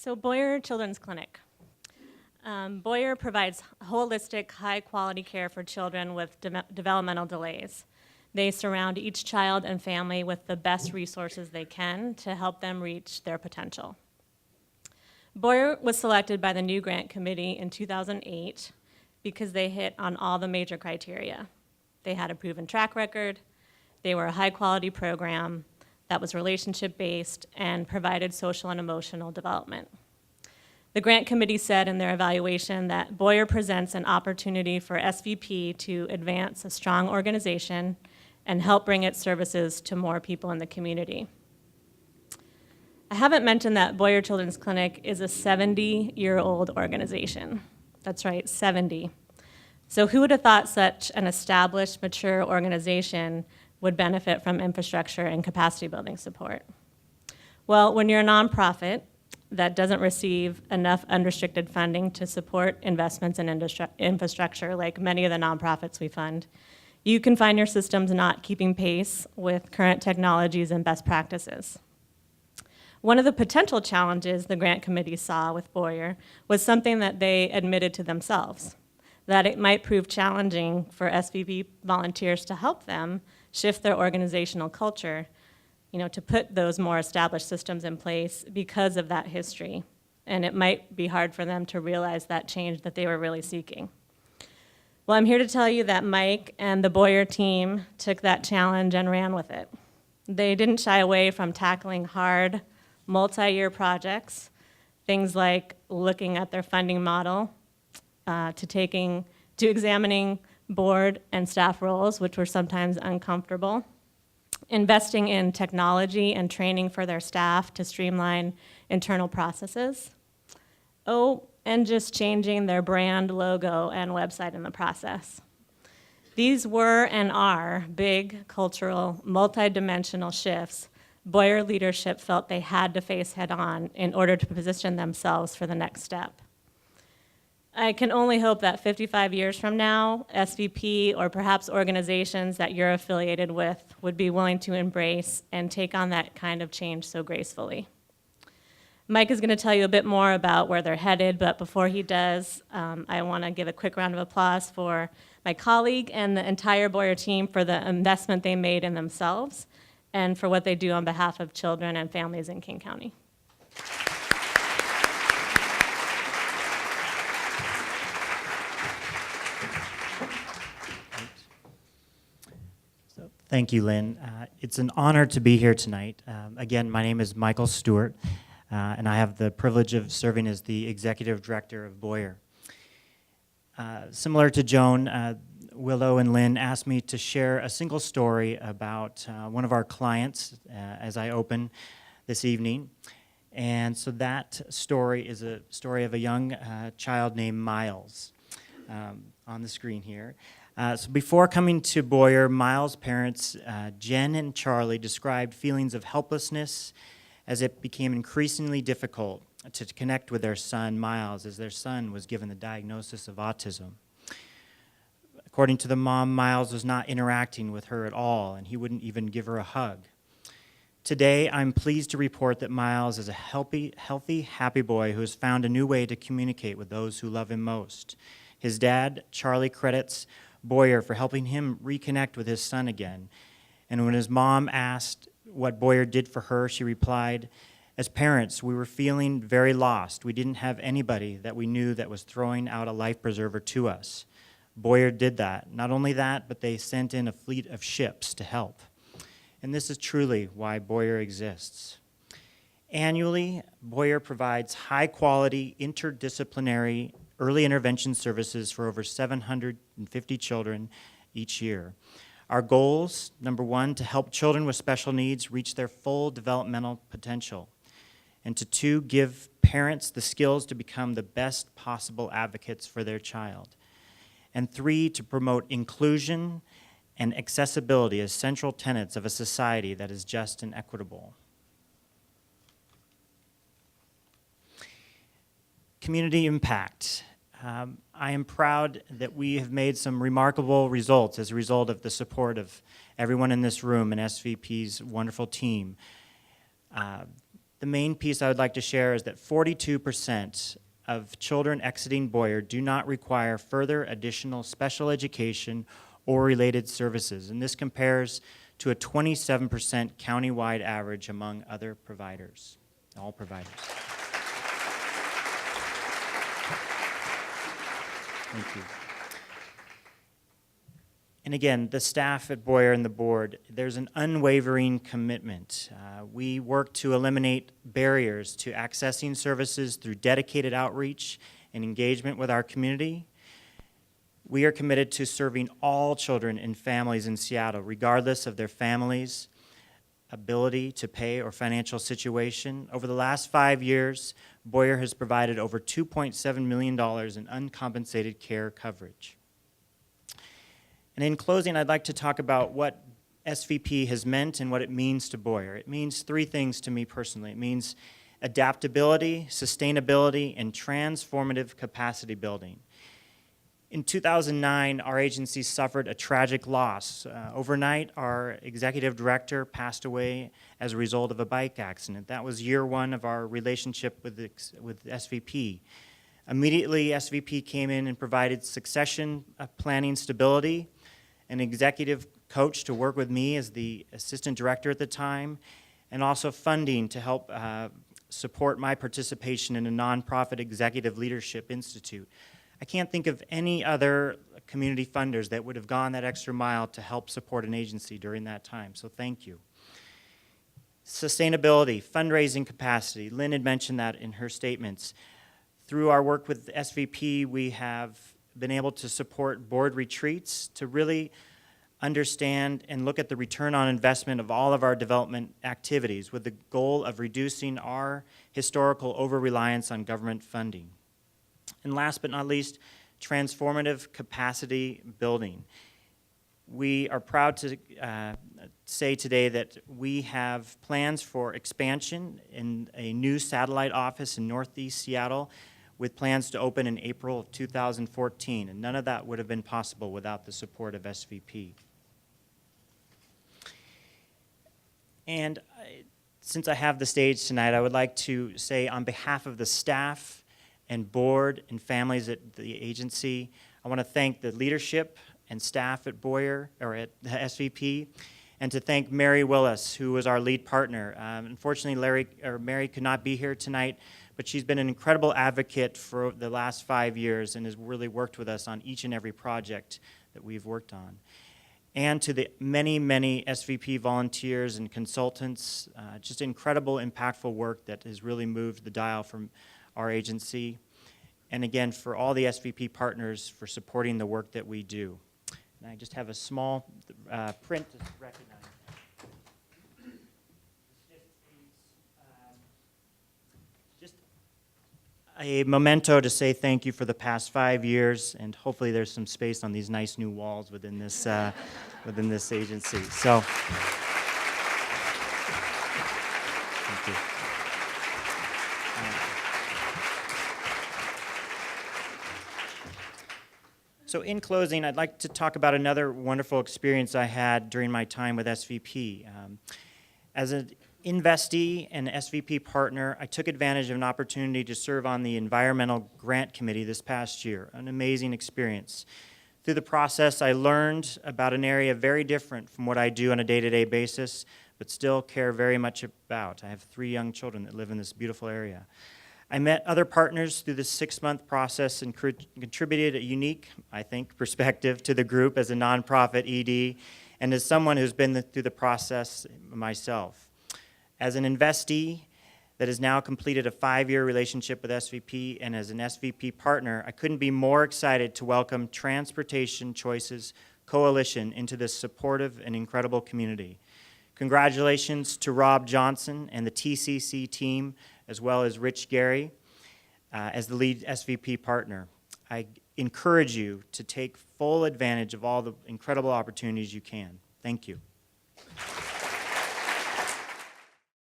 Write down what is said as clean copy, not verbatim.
So Boyer Children's Clinic. Boyer provides holistic, high-quality care for children with developmental delays. They surround each child and family with the best resources they can to help them reach their potential. Boyer was selected by the new grant committee in 2008 because they hit on all the major criteria. They had a proven track record, they were a high-quality program that was relationship-based and provided social and emotional development. The grant committee said in their evaluation that Boyer presents an opportunity for SVP to advance a strong organization and help bring its services to more people in the community. I haven't mentioned that Boyer Children's Clinic is a 70-year-old organization. That's right, 70. So who would have thought such an established, mature organization would benefit from infrastructure and capacity building support? Well, when you're a nonprofit that doesn't receive enough unrestricted funding to support investments in infrastructure, like many of the nonprofits we fund, you can find your systems not keeping pace with current technologies and best practices. One of the potential challenges the grant committee saw with Boyer was something that they admitted to themselves, that it might prove challenging for SVP volunteers to help them shift their organizational culture, to put those more established systems in place because of that history. And it might be hard for them to realize that change that they were really seeking. Well, I'm here to tell you that Mike and the Boyer team took that challenge and ran with it. They didn't shy away from tackling hard, multi-year projects, things like looking at their funding model, to examining board and staff roles, which were sometimes uncomfortable, investing in technology and training for their staff to streamline internal processes. And just changing their brand, logo, and website in the process. These were and are big cultural, multi-dimensional shifts Boyer leadership felt they had to face head-on in order to position themselves for the next step. I can only hope that 55 years from now, SVP or perhaps organizations that you're affiliated with would be willing to embrace and take on that kind of change so gracefully. Mike is going to tell you a bit more about where they're headed, but before he does, I want to give a quick round of applause for my colleague and the entire Boyer team for the investment they made in themselves and for what they do on behalf of children and families in King County. Thank you, Lynn. It's an honor to be here tonight. Again, my name is Michael Stewart, and I have the privilege of serving as the Executive Director of Boyer. Similar to Joan, Willow and Lynn asked me to share a single story about one of our clients as I open this evening. And so that story is a story of a young child named Miles on the screen here. So before coming to Boyer, Miles' parents, Jen and Charlie, described feelings of helplessness as it became increasingly difficult to connect with their son, Miles, as their son was given the diagnosis of autism. According to the mom, Miles was not interacting with her at all, and he wouldn't even give her a hug. Today, I'm pleased to report that Miles is a healthy, happy boy who has found a new way to communicate with those who love him most. His dad, Charlie, credits Boyer for helping him reconnect with his son again. And when his mom asked what Boyer did for her, she replied, "As parents, we were feeling very lost. We didn't have anybody that we knew that was throwing out a life preserver to us. Boyer did that. Not only that, but they sent in a fleet of ships to help." And this is truly why Boyer exists. Annually, Boyer provides high-quality, interdisciplinary early intervention services for over 750 children each year. Our goals, number one, to help children with special needs reach their full developmental potential, and to two, give parents the skills to become the best possible advocates for their child, and three, to promote inclusion and accessibility as central tenets of a society that is just and equitable. Community impact. I am proud that we have made some remarkable results as a result of the support of everyone in this room and SVP's wonderful team. the main piece I would like to share is that 42% of children exiting Boyer do not require further additional special education or related services, and this compares to a 27% countywide average among other providers, all providers. Thank you. And again, the staff at Boyer and the board, there's an unwavering commitment. We work to eliminate barriers to accessing services through dedicated outreach and engagement with our community. We are committed to serving all children and families in Seattle, regardless of their families' ability to pay or financial situation. Over the last 5 years, Boyer has provided over $2.7 million in uncompensated care coverage. And in closing, I'd like to talk about what SVP has meant and what it means to Boyer. It means three things to me personally. It means adaptability, sustainability, and transformative capacity building. In 2009, our agency suffered a tragic loss. Overnight, our executive director passed away as a result of a bike accident. That was year one of our relationship with SVP. Immediately, SVP came in and provided succession planning stability, an executive coach to work with me as the assistant director at the time, and also funding to help support my participation in a nonprofit executive leadership institute. I can't think of any other community funders that would have gone that extra mile to help support an agency during that time, so thank you. Sustainability, fundraising capacity. Lynn had mentioned that in her statements. Through our work with SVP, we have been able to support board retreats to really understand and look at the return on investment of all of our development activities with the goal of reducing our historical over-reliance on government funding. And last but not least, transformative capacity building. We are proud to say today that we have plans for expansion in a new satellite office in Northeast Seattle with plans to open in April of 2014, and none of that would have been possible without the support of SVP. And since I have the stage tonight, I would like to say on behalf of the staff and board and families at the agency, I want to thank the leadership and staff at Boyer, or at the SVP, and to thank Mary Willis, who was our lead partner. Unfortunately, Mary could not be here tonight, but she's been an incredible advocate for the last 5 years and has really worked with us on each and every project that we've worked on. And to the many, many SVP volunteers and consultants, just incredible, impactful work that has really moved the dial from our agency. And again, for all the SVP partners for supporting the work that we do. And I just have a small print to recognize. Just a memento to say thank you for the past 5 years, and hopefully there's some space on these nice new walls within this agency. So, thank you. So in closing, I'd like to talk about another wonderful experience I had during my time with SVP. As an investee and SVP partner, I took advantage of an opportunity to serve on the Environmental Grant Committee this past year, an amazing experience. Through the process, I learned about an area very different from what I do on a day-to-day basis, but still care very much about. I have 3 young children that live in this beautiful area. I met other partners through this 6-month process and contributed a unique, I think, perspective to the group as a nonprofit ED and as someone who's been through the process myself. As an investee that has now completed a 5-year relationship with SVP and as an SVP partner, I couldn't be more excited to welcome Transportation Choices Coalition into this supportive and incredible community. Congratulations to Rob Johnson and the TCC team, as well as Rich Gary as the lead SVP partner. I encourage you to take full advantage of all the incredible opportunities you can. Thank you.